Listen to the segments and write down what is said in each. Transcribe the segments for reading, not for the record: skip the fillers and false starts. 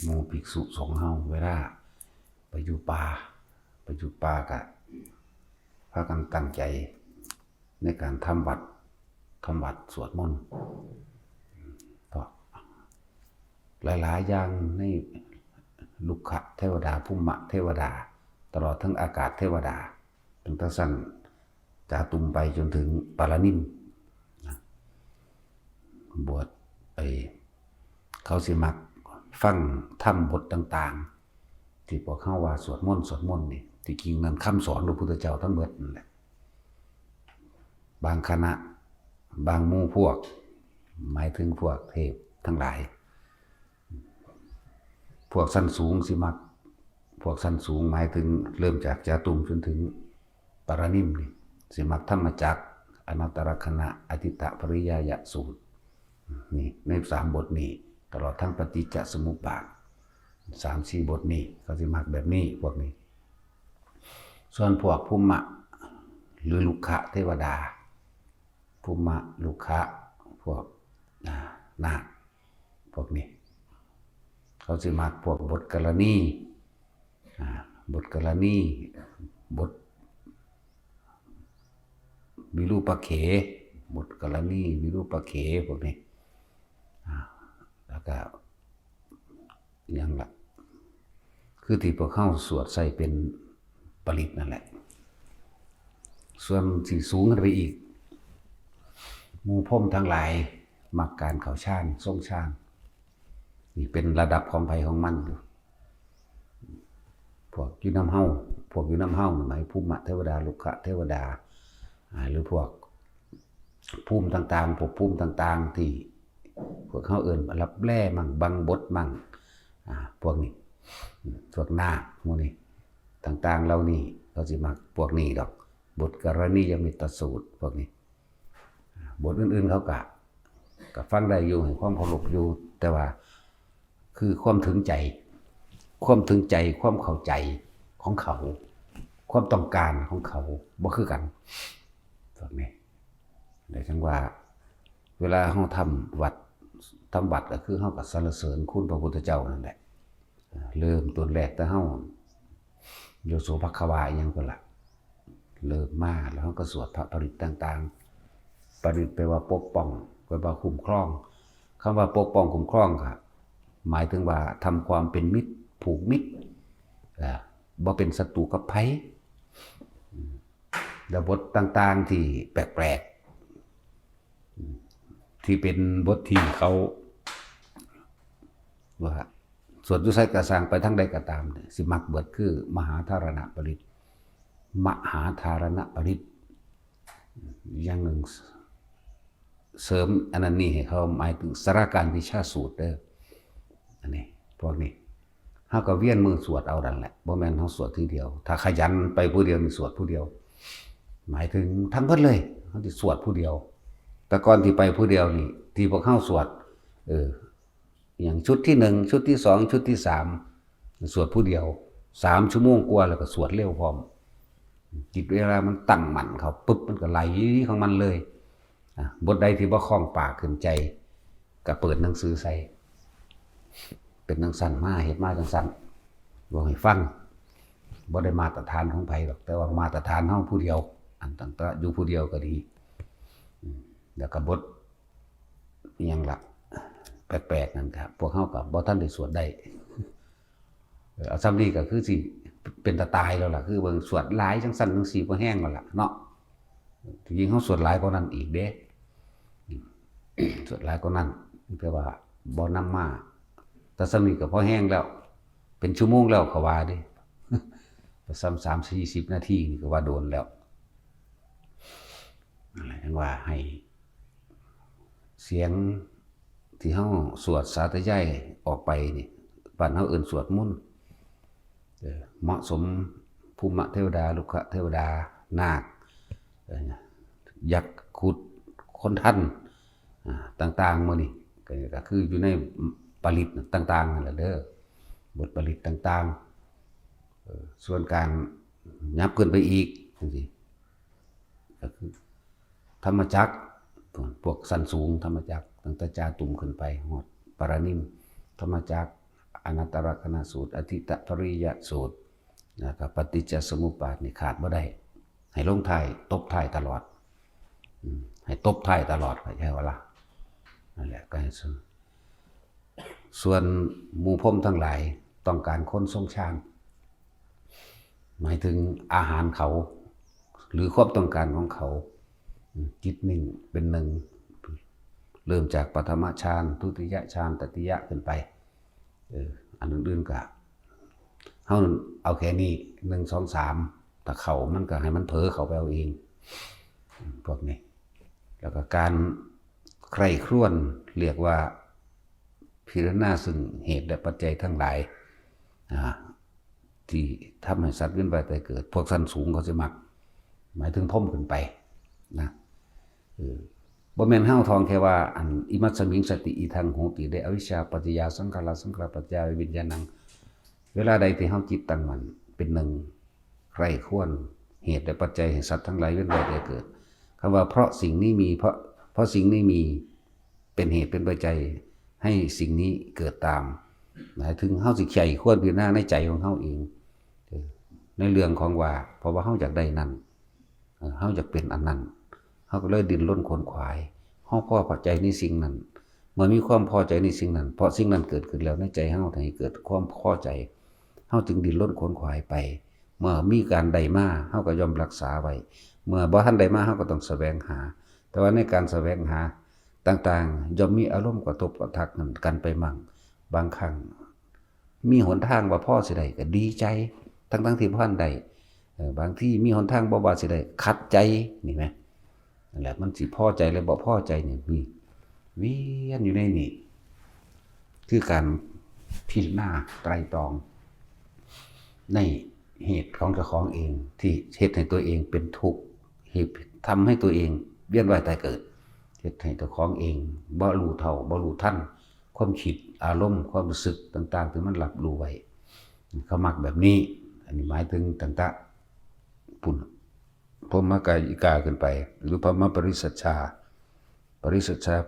หมู่ภิกษุสงฆ์เฮาเวลาไปอยู่ป่ากะพากันตั้งใจในการทำวัดสวดมนต์เพราะหลายๆอย่างในลุกขะเทวดาภูมิเทวดาตลอดทั้งอากาศเทวดาตั้งแต่สั้นจาตุมไปจนถึงปารานิมบวชเขาสิมักฟังธรรมบทต่างๆที่พวกเขาว่าสวดมนต์นี่ที่จริงนั้นคำสอนพระพุทธเจ้าทั้งหมดนั่นแหละบางคณะบางหมู่พวกหมายถึงพวกเทพทั้งหลายพวกสั้นสูงสิมักพวกสั้นสูงหมายถึงเริ่มจากจาตุมจนถึงปารานิมนี่สิมักธรรมจักรอนัตตลกณะอทิตตปริยายสูตรนี่ใน3 บทนี้ตลอดทั้งปฏิจจสมุปบาท3-4 บทนี้เขาสิมักแบบนี้พวกนี้ส่วนพวกภูมิหรือลุกขะเทวดาภูมิลุกขะพวกนาคพวกนี้เขาสิมักพวกบทกรณีบทวิรูปเขบทกรณีวิรูปเขพวกนี้แล้วก็ยังละคือที่พวกเข้าสวดใส่เป็นปริตนั่นแหละส่วนที่สูงขึ้นไปอีกหมู่พรหมทั้งหลายมักการเข้าฌานทรงฌานนี่เป็นระดับของไผของมันอยู่พวกอยู่น้ำเฮาหมายภูมิเทวดาลุกขะเทวดาหรือพวกภูมิต่างๆพวกภูมิต่างๆที่พวกเขาเอิ้นรับแร่มั่งบังบดมั่งพวกนี้พวกนาคพวกนี้ต่างๆเหล่านี้เขาสิมักพวกนี้ดอกบทกรณียมิตรสูตรพวกนี้บทอื่นๆเขาก็ฟังได้อยู่ให้ความเคารพอยู่แต่ว่าคือความถึงใจความเข้าใจของเขาความต้องการของเขาบ่คือกันพวกนี้ได้จังว่าเวลาเฮาทำวัดก็คือเฮาก็สรรเสริญคุณพระพุทธเจ้านั่นแหละเริ่มต้นแรกแต่เฮาโยโสภควาอิหยังก็ล่ะเริ่มมาแล้วเฮาก็สวดพระปริตต่างๆปริตแปลว่าปกป้องแปลว่าคุ้มครองคำว่าปกป้องคุ้มครองครับหมายถึงว่าทำความเป็นมิตรผูกมิตรบ่เป็นศัตรูกับไผแล้วบทต่างๆที่แปลกๆที่เป็นบทที่เขาว่าสวดอยู่ไสก็สร้างไปทั้งใดก็ตามสิมักเบิดคือมหาธารณปริตอย่างหนึ่งเสริมอันนั้นนี่ให้เขาหมายถึงสารการวิชาสูตรเด้ออันนี้พวกนี้เฮาก็เวียนมือสวดเอาดันแหละบ่แม่นเฮาสวดทีเดียวถ้าขยันไปผู้เดียวนี่สวดผู้เดียวหมายถึงทั้งหมดเลยเฮาสิสวดผู้เดียวแต่ก่อนที่ไปผู้เดียวนี่ที่พวกเฮาสวดอย่างชุดที่1ชุดที่2ชุดที่3สวดผู้เดียว3 ชั่วโมงกว่าแล้วก็สวดเร็วพร้อมจิตเวลามันตั้งมั่นเขาปึ๊บมันก็ไหลของมันเลยบทใดที่บ่คล่องปากขึ้นใจก็เปิดหนังสือใส่เป็นจังซั่นมาเฮ็ดมาจังซั่นบ่ให้ฟังบ่ได้มาตรฐานของไผหรอกแต่ว่ามาตรฐานเฮาผู้เดียวอันตั้งแต่อยู่ผู้เดียวก็ดีแล้วก็บทอิหยังล่ะแปลกๆนั่นครับพวกเฮาก็บ่ทันได้สวดได้เอาซ้ำนี้ก็คือสิเป็นตาตายแล้วล่ะคือเบิ่งสวดหลายจังซั่นจังซี่บ่แห้งแล้วล่ะเนาะจริงๆเฮาสวดหลายกว่านั้นอีกเด้สวดหลายกว่านั้นแต่ว่าบ่นำมาแต่ซ้ำนี้ก็พอแห้งแล้วเป็นชั่วโมงแล้วเขาว่าเด้ซ้ำ30-40 นาทีนี่ก็ว่าโดนแล้วอะไรจังว่าให้เสียงที่เฮาสวดสาธยายออกไปนี่บ้านเฮาเอิ้นสวดมนต์เหมาะสมภูมิเทวดาลุกขะเทวดานาคยักษ์ขุดคนทันต่างๆมื้อนี้ก็คืออยู่ในปริตต่างๆนั่นแหละเด้อบทปริตต่างๆส่วนการยับขึ้นไปอีกจังซี่ก็คือธรรมจักรพวกสั้นสูงธรรมจักรตั้งแต่จาตุมขึ้นไปฮอดปารานิมธรรมจักร อนัตตลกนัสูตรอธิตปริยสูตรนะครับปฏิจจสมุปบาทนี่ขาดบ่ได้ให้ลงท้ายตบท้ายตลอดให้ตบท้ายตลอดเข้าใจว่าล่ะนั่นแหละก็ให้ส่วนหมู่พรหมทั้งหลายต้องการคนทรงฌานหมายถึงอาหารเขาหรือความต้องการของเขาจิตนิ่งเป็นหนึ่งเริ่มจากปฐมฌานทุติยฌานตติยะขึ้นไปอันอื่นๆก็เฮาเอาแค่นี้1 2 3แต่เขามันก็ให้มันเผลอเขาไปเอาเองพวกนี้แล้วก็การใคร่ครวญเรียกว่าพิจารณาซึ่งเหตุและปัจจัยทั้งหลายที่ทำให้สัตว์เวียนว่ายตายเกิดพวกสั้นสูงเขาจะมักหมายถึงพรหมขึ้นไปนะบ่แม่นเฮาทองแค่ว่าอันอิมัสสมิงสติอิทังโหติได้อวิชชาปัจจยาสังขารสังขารปัจจยาวิญญาณังเวลาใดที่เฮาจิตตั้งมั่นเป็นหนึ่งใคร่ครวญเหตุและปัจจัยแห่งสัตว์ทั้งหลายเวียนว่ายตายเกิดคำว่าเพราะสิ่งนี้มีเพราะสิ่งนี้มีเป็นเหตุเป็นปัจจัยให้สิ่งนี้เกิดตามหมายถึงเฮาสิใคร่ครวญพิจารณาในใจของเฮาเองในเรื่องของว่าเพราะว่าเฮาอยากได้นั่นเฮาอยากเป็นอันนั้นเฮาก็เลยดิ้นรนขวนขวายเฮาพอใจในสิ่งนั้นเมื่อมีความพอใจในสิ่งนั้นเพราะสิ่งนั้นเกิดขึ้นแล้วในใจเฮาให้เกิดความพอใจเฮาจึงดิ้นรนขวนขวายไปเมื่อมีการใดมาเฮาก็ยอมรักษาไว้เมื่อบ่ทันใดมาเฮาก็ต้องแสวงหาแต่ว่าในการแสวงหาต่างๆย่อมมีอารมณ์กระทบกระทั่งกันไปมั่งบางครั้งมีหนทางว่าพ่อสิได้ก็ดีใจทั้งที่บ่ทันได้บางที่มีหนทางบ่ว่าสิได้ขัดใจนี่แหมนั่นแหละมันสิพอใจหรือบ่พอใจนี่มีเวียนอยู่ในนี่คือการพิจารณาไตร่ตรองในเหตุของเจ้าของเองที่เฮ็ดให้ตัวเองเป็นทุกข์เหตุทำให้ตัวเองเวียนว่ายตายเกิดเฮ็ดให้เจ้าของเองบ่รู้เท่าบ่รู้ทันความคิดอารมณ์ความรู้สึกต่างๆที่มันรับรู้ไว้เขามักแบบนี้อันนี้หมายถึงต่างๆปุ่นพรหมกายกาขึ้นไปหรือพรหมปริสัชชา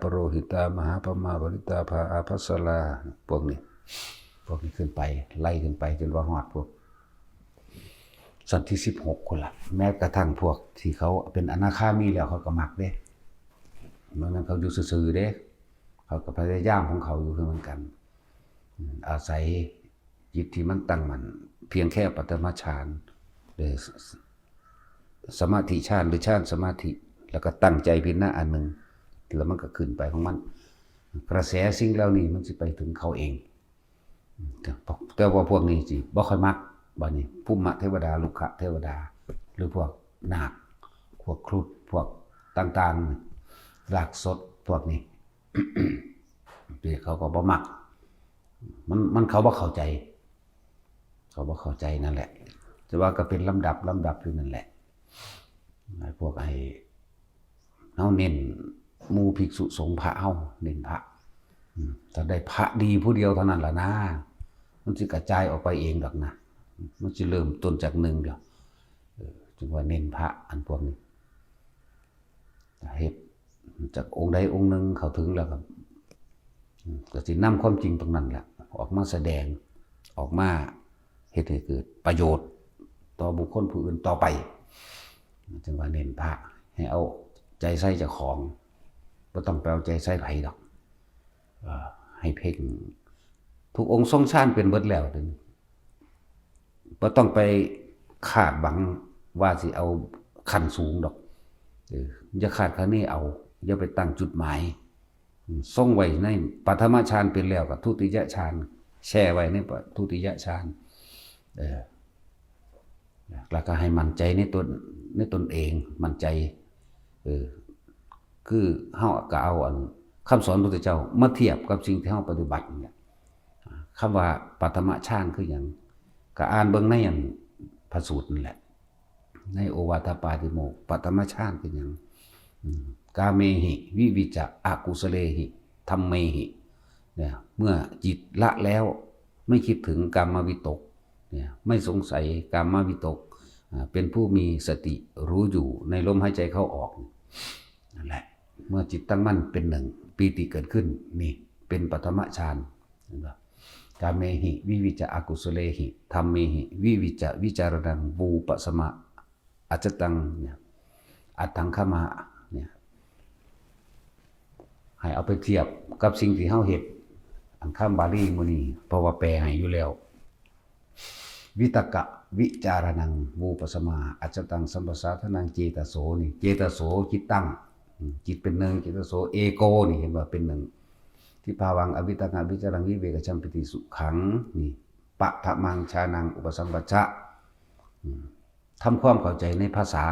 ปโรหิตามหาพมาปริตาภาอาภัสสลาพวกนี้ขึ้นไปไล่ขึ้นไปจนว่าฮอดพวกสัตว์ที่16คนละแม้กระทั่งพวกที่เขาเป็นอนาคามีแล้วเขาก็มักเด้เมื่อนั้นเขาอยู่ซื่อๆเด้เขาก็พยายามของเขาอยู่เหมือนกันอาศัยจิตที่มันตั้งมั่นเพียงแค่ปฐมฌานหรือสมาธิฌานหรือฌานสมาธิแล้วก็ตั้งใจพิจารณาอันหนึ่งแล้วมันก็ขึ้นไปของมันกระแสสิ่งเหล่านี้มันสิไปถึงเขาเองแต่ว่าพวกนี้สิบ่ค่อยมักบัดนี้ภูมิเทวดาลุกะเทวดาหรือพวกนาคพวกครุฑพวกต่างๆรากสดพวกนี้ ที่เขาก็บ่มักมันเขาบ่เข้าใจนั่นแหละแต่ว่าก็เป็นลำดับอยู่นั่นแหละพวกเฮาเน้นหมู่ภิกษุสงฆ์พระเฮาเน้นพระถ้าได้พระดีผู้เดียวเท่านั้นล่ะนะมันสิกระจายออกไปเองดอกนะมันสิเริ่มต้นจากหนึ่งเดียวจึงว่าเน้นพระอันพวกนี้เฮ็ดจากองค์ใดองค์หนึ่งเข้าถึงแล้วก็สินำความจริงตรงนั้นแหละออกมาแสดงออกมาเฮ็ดให้เกิดประโยชน์ต่อบุคคลผู้อื่นต่อไปจึงว่าเน้นพระให้เอาใจใส่เจ้าของบ่ต้องไปเอาใจใส่ไผดอกให้เพ่งทุกองค์ทรงฌานเป็นเบิดแล้วถึงบ่ต้องไปคาดหวังว่าสิเอาขั้นสูงดอกอย่าคาดคะเนเอาอย่าไปตั้งจุดหมายทรงไว้ในปฐมฌานเป็นแล้วกับทุติยฌานแช่ไว้ในทุติยฌานแล้วก็ให้มั่นใจในตนเองมั่นใจคือเฮาก็เอาคำสอนพระพุทธเจ้ามาเทียบกับสิ่งที่เฮาปฏิบัติเนี่ยคำว่าปฐมฌานคือหยังก็อ่านเบิ่งในพระสูตรนั่นแหละในโอวาทปาติโมกข์ปฐมฌานคือหยังกาเมหิวิวิจจะอกุสเลหิธัมเมหิเนี่ยเมื่อจิตละแล้วไม่คิดถึงกามวิตกเนี่ยไม่สงสัยกามวิตกเป็นผู้มีสติรู้อยู่ในลมหายใจเข้าออกนั่นแหละเมื่อจิตตั้งมั่นเป็นหนึ่งปีติเกิดขึ้นนี่เป็นปฐมฌาน กาเมหิวิวิจจะอกุศเลหิธัมเมหิวิวิจจะวิจารณังวูปสมะอัจจตังเนี่ยอัตถังขมะเนี่ยให้เอาไปเทียบกับสิ่งที่เฮาเฮ็ดอันคำบาลีมื้อนี้เพราะว่าแปลให้อยู่แล้ววิตกะวิจารณังวูปสมาอัจจตังสัมปสาทนังเจตโสนี่เจตโสจิตตั้งจิตเป็นหนึ่งเจตโสเอโกนี่เห็นว่าเป็นหนึ่งที่ภาวังอวิตกะวิจารังวิเวกชัมปิติสุขังนี่ปะทะมังชานังอุปสัมปชะทำความเข้าใจในภาษา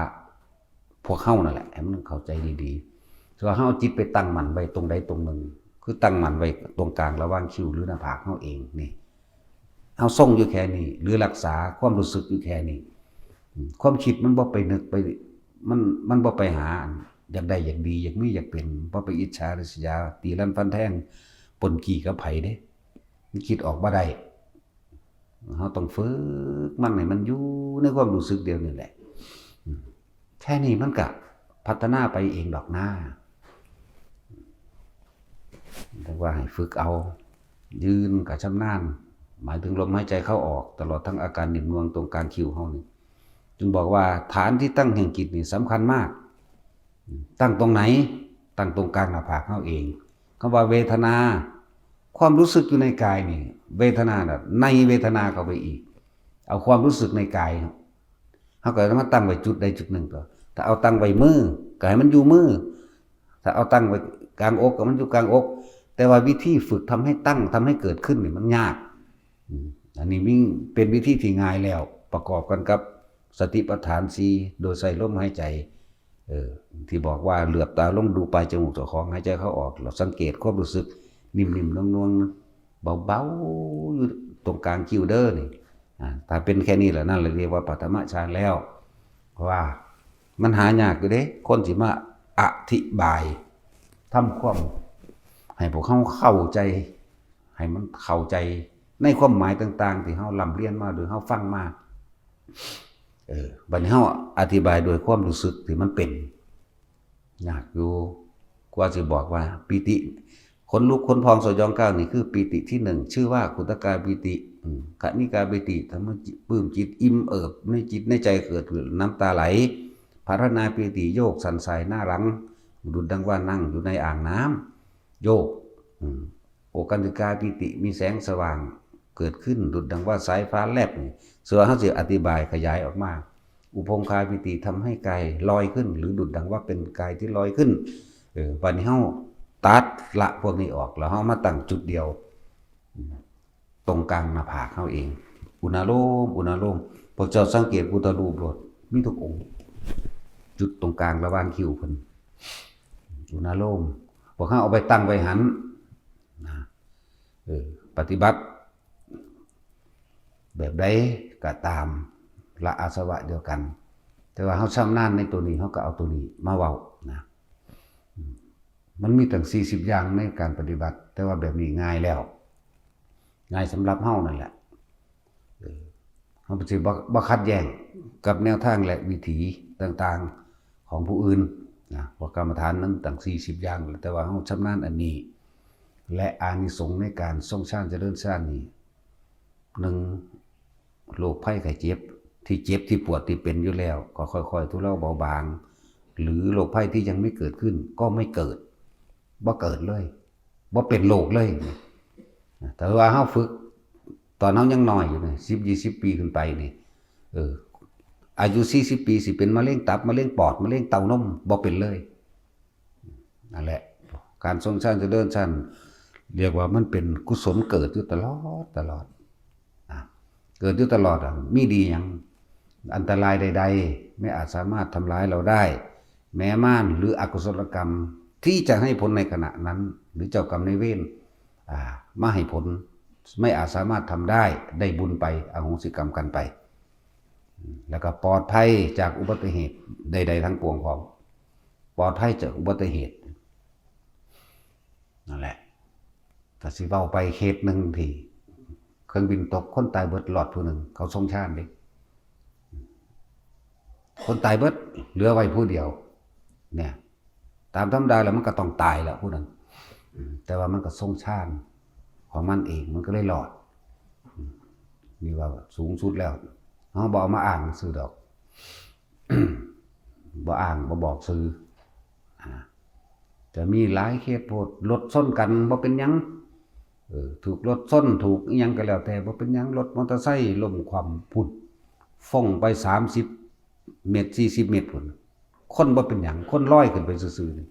พวกเฮานั่นแหละให้มันเข้าใจดีๆส่วนเฮาจิตไปตั้งมั่นไว้ตรงใดตรงหนึ่งคือตั้งมั่นไว้ตรงกลางระหว่างคิ้วหรือหน้าผากเฮาเองนี่เฮาทรงอยู่แค่นี้หรือรักษาความรู้สึกอยู่แค่นี้ความคิดมันบ่ไปนึกไปมันบ่ไปหาอยากได้อยากดีอยากมีอยากเป็นบ่ไปอิจฉาริษยาตีลันฟันแทงปนกี่กับไผเด้มันคิดออกบ่ได้เฮาต้องฝึกมันให้มันอยู่ในความรู้สึกเดียวนี่แหละแค่นี้มันก็พัฒนาไปเองดอกหน้าแต่ว่าให้ฝึกเอายืนกับชำนาญหมายถึงลมหายใจเข้าออกตลอดทั้งอาการหนิ่มนวงตรงกลางคิ้วเฮานี่จึงบอกว่าฐานที่ตั้งแห่งจิตนี่สำคัญมากตั้งตรงไหนตั้งตรงกลางหน้าผากเฮาเองคำว่าเวทนาความรู้สึกอยู่ในกายนี่เวทนาน่ะในเวทนาเข้าไปอีกเอาความรู้สึกในกายเฮาก็มาตั้งไว้จุดใดจุดหนึ่งก็ถ้าเอาตั้งไว้มือก็ให้มันอยู่มือถ้าเอาตั้งไว้กลางอกก็มันอยู่กลางอกแต่ว่าวิธีฝึกทำให้ตั้งทำให้เกิดขึ้นนี่มันยากอันนี้มิ่งเป็นวิธีที่ง่ายแล้วประกอบกันกับสติปัฏฐาน4โดยใส่ลมหายใจที่บอกว่าเหลือบตาลงดูปลายจมูกเจ้าของหายใจเข้าออกเราสังเกตความรู้สึกนิ่มๆนวลๆเบาๆอยู่ตรงกลางคิ้วเด้อนี่ถ้าเป็นแค่นี้แหละนั่นเลยเรียกว่าปฐมฌานแล้วเพราะว่ามันหายากอยู่เด้คนสิมาอธิบายทำความให้พวกเขาเข้าใจให้มันเข้าใจในความหมายต่างๆที่เฮาลำเรียนมาหรือเฮาฟังมาบัดนี้เฮาอธิบายโดยความรู้สึกที่มันเป็นยากอยู่กว่าจะบอกว่าปิติขนลุกขนพองสยองก้าวนี่คือปิติที่1ชื่อว่าขุตกาปิติกนิกาปิติทำให้ปลื้มจิตอิ่มเอิบในจิตในใจเกิดน้ำตาไหลภารณาปิติโยกสันสายหน้าหลังดุจดังว่านั่งอยู่ในอ่างน้ำโยกโอกันติกาปิติมีแสงสว่างเกิดขึ้นดุจดังว่าสายฟ้าแลบส่วนเขาจะอธิบายขยายออกมาอุปงคาปิติทำให้กายลอยขึ้นหรือดุจดังว่าเป็นกายที่ลอยขึ้นวันนี้เขาตัดละพวกนี้ออกแล้วเขามาตั้งจุดเดียวตรงกลางหน้าผากเขาเองอุณาโลมอุณาโลมพวกเจ้าสังเกตพุทธรูปรถมีทุกองค์จุดตรงกลางระหว่างคิ้วเพิ่นอุณาโลมพวกเขาเอาไปตั้งไว้หันปฏิบัติแบบใดก็ตามละอาสวะเดียวกันแต่ว่าเขาชำนาญในตัวนี้เขาก็เอาตัวนี้มาเว้านะมันมีตั้ง40อย่างในการปฏิบัติแต่ว่าแบบนี้ง่ายแล้วง่ายสำหรับเฮานั่นแหละเฮาสิบ่ขัดแย้งกับแนวทางและวิถีต่างๆของผู้อื่นนะเพราะกรรมฐานนั้นตั้ง40อย่างแต่ว่าเฮาชำนาญอันนี้และอานิสงส์ในการทรงฌานเจริญฌานนี้1โรคภัยไข้เจ็บที่เจ็บที่ปวดที่เป็นอยู่แล้วก็ค่อยๆทุเลาเบาบางหรือโรคภัยที่ยังไม่เกิดขึ้นก็ไม่เกิดบ่เกิดเลยบ่เป็นโรคเลยแต่ว่าเฮาฝึกตอนเฮายังน้อยอยู่นี่10-20 ปีขึ้นไปนี่อายุ40 ปีสิเป็นมะเร็งตับมะเร็งปอดมะเร็งเต้านมบ่เป็นเลยนั่นแหละการทรงฌานเจริญฌานเรียกว่ามันเป็นกุศลเกิดอยู่ตลอดเกิดอยู่ตลอดมีดีอย่างอันตรายใดๆไม่อาจสามารถทำร้ายเราได้แม้ม่านหรืออกุศลกรรมที่จะให้ผลในขณะนั้นหรือเจ้ากรรมนายเวรมาให้ผลไม่อาจสามารถทำได้บุญไปอโหสิกรรมกันไปแล้วก็ปลอดภัยจากอุบัติเหตุใดๆทั้งปวงของปลอดภัยจากอุบัติเหตุนั่นแหละถ้าสิเว้าไปเคสหนึ่งที่เครื่องบินตกคนตายเบิดหลอดผู้หนึ่งเขาทรงฌานดิคนตายเบิดเหลือไว้ผู้เดียวเนี่ยตามธรรมดาแล้วมันก็ต้องตายแล้วผู้นั้นแต่ว่ามันก็ทรงฌานของมันเองมันก็เลยหลอด ที่ว่าสูงสุดแล้วเฮาบ่เอามาอ้างซื่อดอก บ่อ้างบ่บอกซื่อจะมีหลายเคสโพดรถชนกันบ่เป็นหยังถูกรถชนถูกอิหยังก็แล้วแต่บ่เป็นหยังรถมอเตอร์ไซค์ล้มคว่ำพุ่นฟ้องไป30เมตร40เมตรพุ่นคนบ่เป็นหยังคนลอยขึ้นไปซื่อๆนี่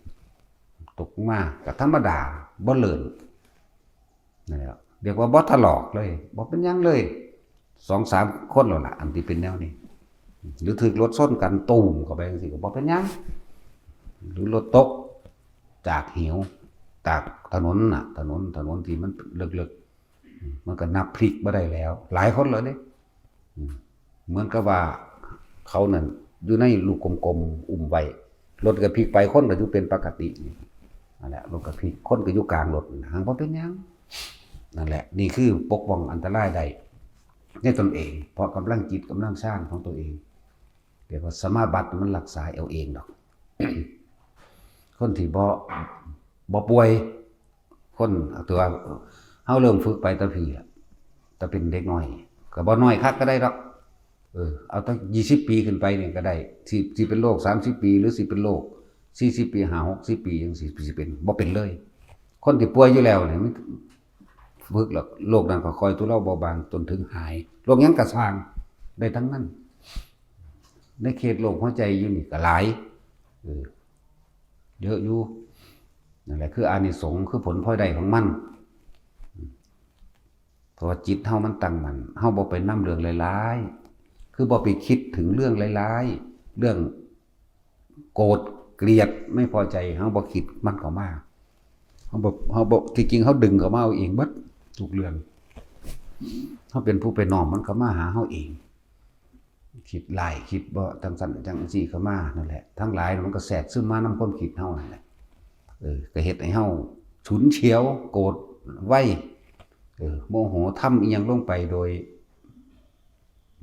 ตกมาก็ธรรมดาบ่เลินนั่นแหละเรียกว่าบ่ถลอกเลยบ่เป็นหยังเลย 2-3 คนแล้วล่ะอันที่เป็นแนวนี้หรือถูกรถชนกันตูมเข้าไปจังซี่ก็บ่เป็นหยังหรือรถตกจากเหวจากถนนน่ะถนนที่มันลึกๆมันก็นับพลิกบ่ได้แล้ว หลายคนเลยเด้เหมือนกับว่าเขานั่นอยู่ในลูกกลมๆอุ้มไว้รถก็พลิกไปคนก็อยู่เป็นปกตินี่นั่นแหละรถก็พลิกคนก็อยู่กลางรถห่างบ่เป็นหยังนั่นแหละนี่คือปกป้องอันตรายได้ในตนเองเพราะกำลังจิตกำลังสร้างของตัวเองเรียกว่าสมาบัติมันรักษาเอาเองดอก คนที่บ่ป่วยคนตัวเฮาเริ่มฝึกไปตะพี่แต่เป็นเด็กน้อยก็บ่น้อยคักก็ได้ดอกเอาตั้ง20ปีขึ้นไปนี่ก็ได้สิเป็นโรค30ปีหรือสิเป็นโรค40ปี50 60ปีจังสิเป็นบ่เป็นเลย คนที่ป่วยอยู่แล้วนี่มันฝึกแล้วโรคนั้นก็ค่อยทุเลาเบาบางจนถึงหายโรคหยังก็สร้างได้ทั้งนั้นในเขตโรคหัวใจอยู่นี่ก็หลายเยอะอยู่นั่นแหละคืออานิสงส์คือผลพลอยได้ของมันเพราะว่าจิตเฮามันตั้งมั่นเฮาบ่ไปนำเรื่องร้ายๆคือบ่ไปคิดถึงเรื่องร้ายๆเรื่องโกรธเกลียดไม่พอใจเฮาบ่คิดมันเข้ามาเฮาบ่ที่จริงเฮาดึงเข้ามาเอาเองเบิดทุกเรื่องเฮาเป็นผู้ไปน้อมมันเข้ามาหาเฮาเองคิดหลายคิดบ่จังซั่นจังซี่เข้ามานั่นแหละทั้งหลายมันก็แทรกซึมมานำความคิดเฮานั่นแหละก็เฮ็ดให้เฮาฉุนเฉียวโกรธไวโมโหทำอีหยังลงไปโดย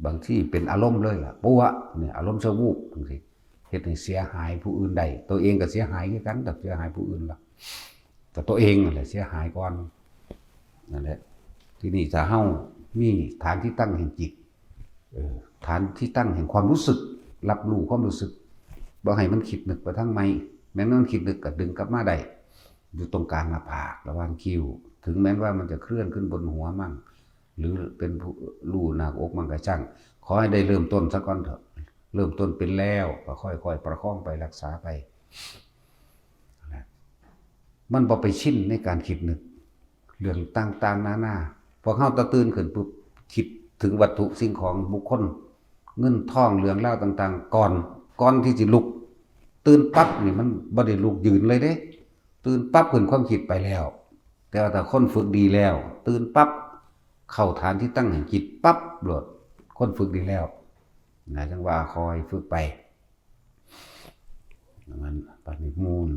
บางที่เป็นอารมณ์เลยล่ะปัวเนี่ยอารมณ์ชั่ววูบจังซี่เฮ็ดให้เสียหายผู้อื่นได้ตัวเองก็เสียหายคือกันแต่เสียหายผู้อื่นล่ะแต่ตัวเองนั่นแหละเสียหายก่อนนั่นแหละทีนี้ถ้าเฮามีฐานที่ตั้งแห่งจิตฐานที่ตั้งแห่งความรู้สึกรับรู้ความรู้สึกบ่ให้มันคิดนึกไปทางไม่แม้มันคิดนึกก็ดึงกลับมาได้อยู่ตรงกลางหน้าผากระหว่างคิ้วถึงแม้ว่ามันจะเคลื่อนขึ้นบนหัวมั่งหรือเป็นรูหน้าอกมันก็ช่างขอให้ได้เริ่มต้นซะก่อนเถอะเริ่มต้นเป็นแล้วก็ค่อยๆประคองไปรักษาไปมันบ่ไปชินในการคิดนึกเรื่องต่างๆนานาพอเฮาตื่นขึ้นปุ๊บคิดถึงวัตถุสิ่งของบุคคลเงินทองเรื่องราวต่างๆก่อนที่จะลุกตื่นปั๊บนี่มันบ่ได้ลุกยืนเลยเด้ตื่นปั๊บขึ้นความคิดไปแล้วแต่ว่าถ้าคนฝึกดีแล้วตื่นปั๊บเข้าฐานที่ตั้งแห่งจิตปั๊บโลดคนฝึกดีแล้วนะจังว่าคอยฝึกไปมันปฏิมูล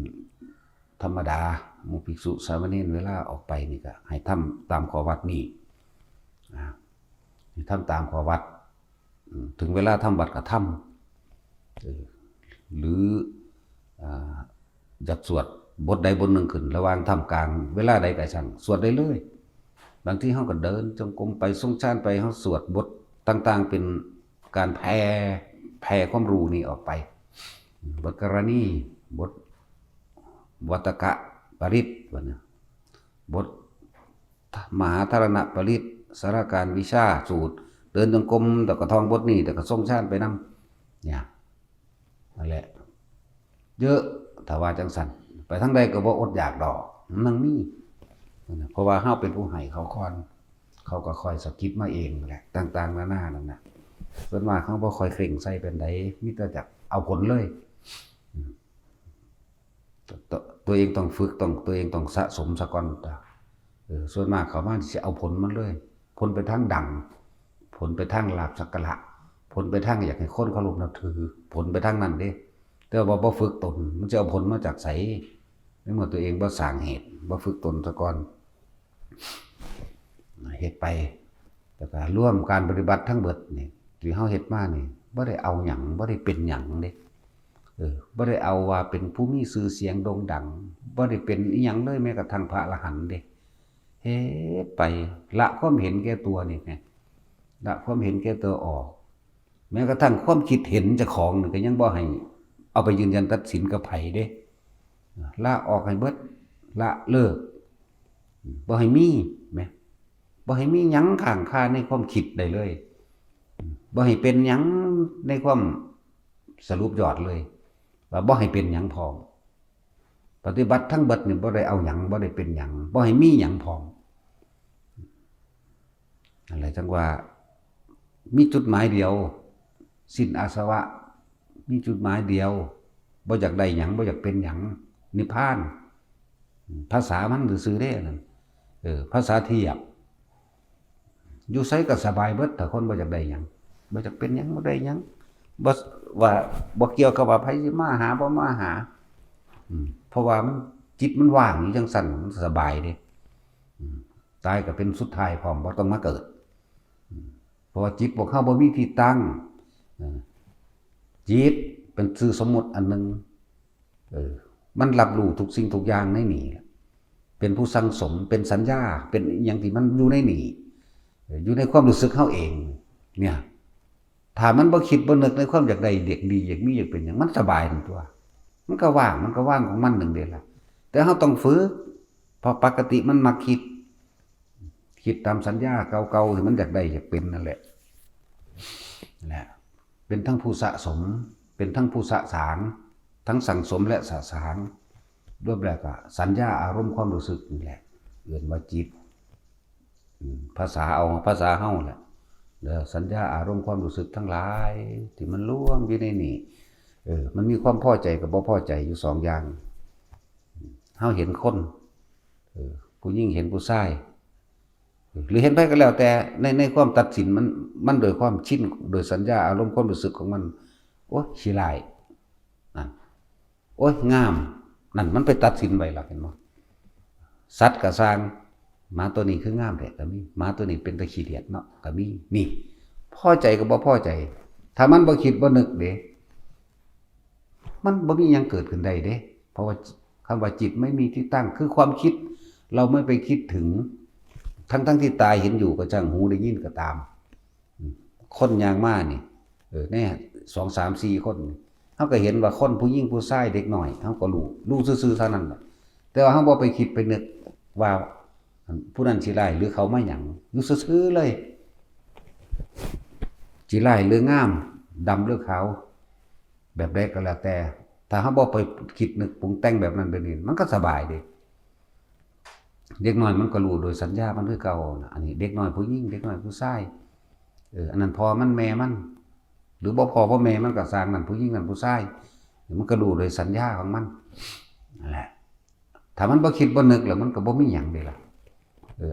ธรรมดาหมู่ภิกษุสามเณรเวลาออกไปนี่ก็ให้ทำตามข้อวัดนี้ให้ทำตามข้อวัดถึงเวลาทำวัดก็ทำหรืออยากสวดบทใดบทหนึ่งขึ้นระหว่างทำกลางเวลาใดก็ช่างสวดได้เลยบางทีเฮาก็เดินจงกรมไปทรงฌานไปเฮาสวดบทต่างๆเป็นการแผ่ความรู้นี้ออกไปบทกรณีบทวัตกะปริตบทมหาธารณปริตสารการวิชาสูตรเดินจงกรมแต่ก็ท่องบทนี้แต่ก็ทรงฌานไปนำเนี่ยนั่นแหละเยอะถ้าว่าจังซั่นไปทางใดก็บ่อดอยากดอกมันมีเพราะว่าเฮาเป็นผู้ให้เขาก่อนเขาก็คอยสะกิดมาเองแหละต่างๆนานานั่นน่ะส่วนมากเขาบ่ค่อยเคร่งใส่เป็นใดมีแต่จักเอาผลเลยตัวเองต้องฝึกตัวเองต้องสะสมซะก่อนส่วนมากเขามาสิเอาผลมันเลยผลไปทางดังผลไปทางลาภสักการะผลไปทางอยากให้คนเคารพนับถือผลไปทางนั้นเด้แต่ว่าบ่ฝึกตนมันจะเอาผลมาจากไสในเมื่อตัวเองบ่สร้างเหตุบ่ฝึกตนซะก่อนเฮ็ดไปแล้วก็ร่วมการปฏิบัติทั้งเบิดนี่ที่เฮาเฮ็ดมานี่บ่ได้เอาหยังบ่ได้เป็นหยังเด้บ่ได้เอาว่าเป็นผู้มีชื่อเสียงโด่งดังบ่ได้เป็นอีหยังเลยแม้กระทั่งพระอรหันต์เด้เฮ็ดไปละความเห็นแก่ตัวนี่ไง ละความเห็นแก่ตัวออกแม้กระทั่งความคิดเห็นเจ้าของนี่ก็ยังบ่ให้เอาไปยืนยันตัดสินกับไผเด้ละออกให้เบิดละเลิกบ่ให้มีแหมบ่ให้มีหยังข้างคาในความคิดได้เลยบ่ให้เป็นหยังในความสรุปยอดเลยว่าบ่ให้เป็นหยังพร้อมปฏิบัติทั้งเบิดนี่บ่ได้เอาหยังบ่ได้เป็นหยังบ่ให้มีหยังพร้อมอะไรจังว่ามีจุดหมายเดียวสิ้นอาสวะมีจุดหมายเดียวบ่อยากได้หยังบ่อยากเป็นหยังนิพพานภาษามันซื่อๆเด้นั่นภาษาเทียบอยู่ไสก็สบายเบิดถ้าคนบ่อยากได้หยังบ่อยากเป็นหยังบ่ได้หยังบ่ว่าบ่เกี่ยวกับว่าไผสิมาหาบ่มาหาเพราะว่ามันจิตมันว่างอยู่จังซั่นมันสบายเด้ตายก็เป็นสุดท้ายพร้อมบ่ต้องมาเกิดเพราะว่าจิตพวกเฮาบ่มีที่ตั้งจิตเป็นชื่อสมมุติอันนึงมันรับรู้ทุกสิ่งทุกอย่างในนี่เป็นผู้สังสมเป็นสัญญาเป็นอย่างที่มันอยู่ในนี่อยู่ในความรู้สึกเฮาเองเนี่ยถ้ามันบ่คิดบ่นึกในความอยากได้เด็กดีอยากมีอยากเป็นอย่างมันสบายทั้งตัวมันก็ว่างของมันนึงเด้ล่ะแต่เฮาต้องฝึกเพราะปกติมันมักคิดตามสัญญาเก่าๆที่มันอยากได้อยากเป็นนั่นแหละเป็นทั้งผู้สะสมเป็นทั้งผู้สะสางทั้งสั่งสมและสะสางรวมแล้วก็สัญญาอารมณ์ความรู้สึกนี่แหละเรียกว่าจิตภาษาเอาภาษาเฮาแหละสัญญาอารมณ์ความรู้สึกทั้งหลายที่มันรวมอยู่ในนี่มันมีความพอใจกับบ่พอใจอยู่สองอย่างเฮาเห็นคนผู้หญิงเห็นผู้ชายหรือเห็นไปก็แล้วแต่ในความตัดสินมันโดยความชินโดยสัญญาอารมณ์ความรู้สึกของมันโอ้ยขี้ร้ายนั่นโอ้ยงามนั่นมันไปตัดสินไว้ล่ะเห็นบ่สัตว์ก็สร้างหมาตัวนี้คืองามแท้ก็มีหมาตัวนี้เป็นตะขี้เดียดเนาะก็มีนี่พอใจก็บ่พอใจถ้ามันบ่คิดบ่นึกเด้มันบ่มีหยังเกิดขึ้นได้เด้เพราะว่าคำว่าจิตไม่มีที่ตั้งคือความคิดเราไม่ไปคิดถึงทั้งที่ตาเห็นอยู่ก็ช่างหูได้ยินก็ตามคนยางมานี่แน่2 3 4คนเฮาก็เห็นว่าคนผู้หญิงผู้ชายเด็กน้อยเฮาก็รู้ซื่อๆเท่านั้นล่ะแต่ว่าเฮาบ่ไปคิดไปนึกว่าผู้นั้นสิร้ายหรือเขามาหยังอยู่ซื่อๆเลยสิร้ายหรืองามดำหรือขาวแบบใดก็แล้วแต่ถ้าเฮาบ่ไปคิดนึกปรุงแต่งแบบนั้นแบบนี้มันก็สบายเด้เด็กน้อยมันก็รู้โดยสัญญามันคือเก่าอันนี้เด็กน้อยผู้หญิงเด็กน้อยผู้ชายอันนั้นพ่อมันแม่มันหรือบ่พ่อบ่แม่มันก็สร้างนั่นผู้หญิงนั่นผู้ชายมันก็รู้โดยสัญญาของมันนั่นแหละถ้ามันบ่คิดบ่นึกแล้วมันก็บ่มีหยังเด้ล่ะ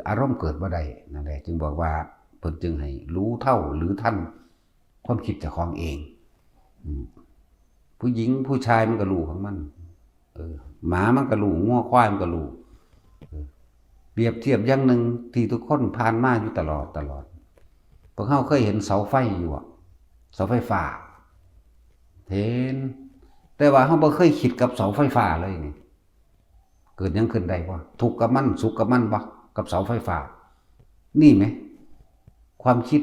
อารมณ์เกิดบ่ได้นั่นแหละจึงบอกว่าเพิ่นจึงให้รู้เท่าหรือทันความคิดเจ้าของเองผู้หญิงผู้ชายมันก็รู้ของมันหมามันก็รู้งัวควายมันก็รู้เปรียบเทียบอย่างหนึ่งที่ทุกคนผ่านมาอยู่ตลอดพวกเขาเคยเห็นเสาไฟอยู่เสาไฟฟ้าเห็นแต่ว่าเขาบ่เคยคิดกับเสาไฟฟ้าเลยนี่เกิดยังขึ้นได้บ่ทุกข์กับมันสุขกับมันบ่กับเสาไฟฟ้านี่ไหมความคิด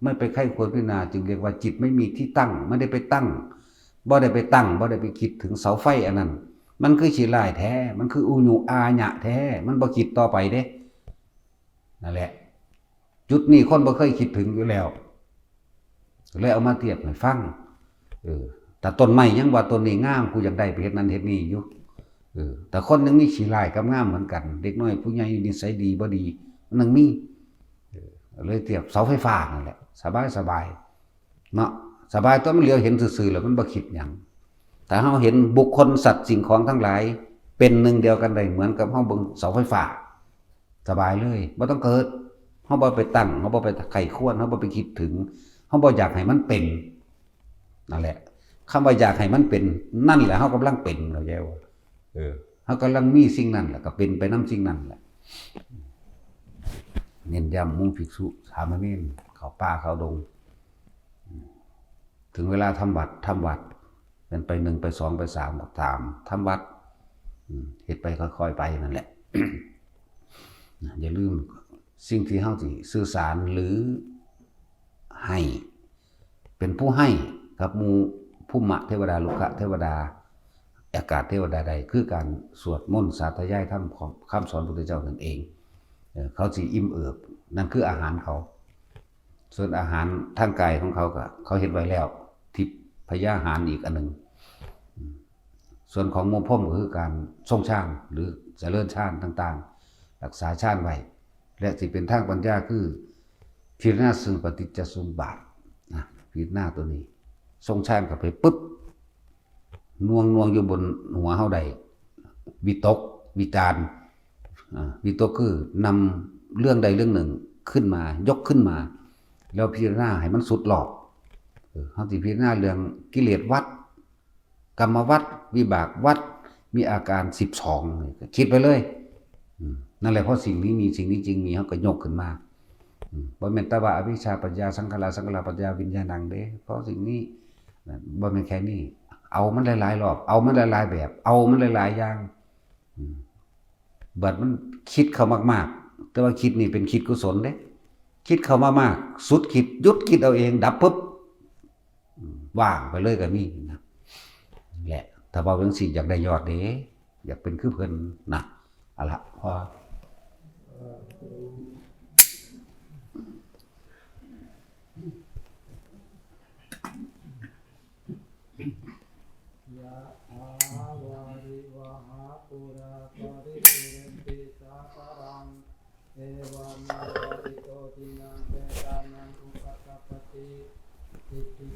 ไม่ไปไข้ควรพิจารณาจึงเรียกว่าจิตไม่มีที่ตั้งไม่ได้ไปตั้งบ่ได้ไปตั้งบ่ได้ไปคิดถึงเสาไฟอันนั้นมันคือขี้ร้ายแท้มันคืออุญุอาญะแท้มันบ่คิดต่อไปเด้นั่นแหละจุดนี้คนบ่เคยคิดถึงอยู่แล้วเลยเอามาเทียบให้ฟังแต่ต้นไม้ยังว่าต้นนี้งามกูอยากได้ไปเฮ็ดนั้นเฮ็ดนี้อยู่แต่คนยังมีขี้ร้ายกับงามเหมือนกันเด็กน้อยผู้ใหญ่นิสัยดีบ่ดีมันยังมีเลยเทียบเสาไฟฟ้านั่นแหละสบายเนาะสบายตัวมันเหลียวเห็นซื่อๆแล้วมันบ่คิดหยังแต่เฮาเห็นบุคคลสัตว์สิ่งของทั้งหลายเป็นหนึ่งเดียวกันได้เหมือนกับเฮาเบิ่งเสาไฟฟ้าสบายเลยบ่ต้องเกิดเฮาบ่ไปตั้งเฮาบ่ไปไข้ควรเฮาบ่ไปคิดถึงเฮาบ่อยากให้มันเป็นนั่นแหละคำว่าอยากให้มันเป็นนั่นแหละเฮากำลังเป็นเข้าใจบ่เฮากำลังมีสิ่งนั้นแหละก็เป็นไปนำสิ่งนั้นแหละเน้นย้ำมุ่งภิกษุสามเณรเข้าป่าเข้าดงถึงเวลาทำวัดเป็นไป1ไป2ไป3ก็ตามทำวัดเฮ็ดไปค่อยๆไปนั่นแหละ อย่าลืมสิ่งที่เฮาสิสื่อสารหรือ ให้เป็นผู้ให้กับหมู่ภูมิเทวดาลุกะเทวดาอากาศเทวดาใดคือการสวดมนต์สาธยายธรรมของคำสอนพระพุทธเจ้านั่นเองเขาสิอิ่มเอิบนั่นคืออาหารเขาส่วนอาหารทางกายของเขาก็เขาเฮ็ดไว้แล้วทิพยาหารอีกอันหนึ่งส่วนของหมู่พรหมก็คือการทรงฌานหรือเจริญฌานต่างๆรักษาฌานไว้และสิเป็นทางปัญญาคือพิจารณาซึ่งปฏิจจสมุปบาทนะพิจารณาตัวนี้ทรงฌานเข้าไปปุ๊บน่วงอยู่บนหัวเฮาใดวิตกวิจารวิตกคือนำเรื่องใดเรื่องหนึ่งขึ้นมายกขึ้นมาแล้วพิจารณาให้มันสุดหลอกเฮาสิพิจารณาเรื่องกิเลสวัฏกรรมวัฏวิบากวัฏมีอาการ12คิดไปเลยนั่นแหละเพราะสิ่งนี้มีสิ่งนี้จริงมีเฮาก็ยกขึ้นมาบ่แม่นแต่ว่าอวิชชาปัญญาสังขารปัญญาวิญญาณังเด้เพราะสิ่งนี้บ่แม่นแค่นี้เอามันหลายๆรอบเอามันหลายๆแบบเอามันหลายๆอย่างบัดมันคิดเข้ามากๆแต่ว่าคิดนี่เป็นคิดกุศลเด้คิดเข้ามากๆสุดคิดหยุดคิดเอาเองดับปุ๊บว่างไปเลยก็มีนะแหละถ้าว่าเรื่องสิอยากได้ยอดเด้อยากเป็นคือเพิ่นนะเอาล่ะพอยะถาวาริวหาปุราปริปุเรนติสาคารังเอวาเมวะอิโตทินังเปตานังอุปกัปปติอิติ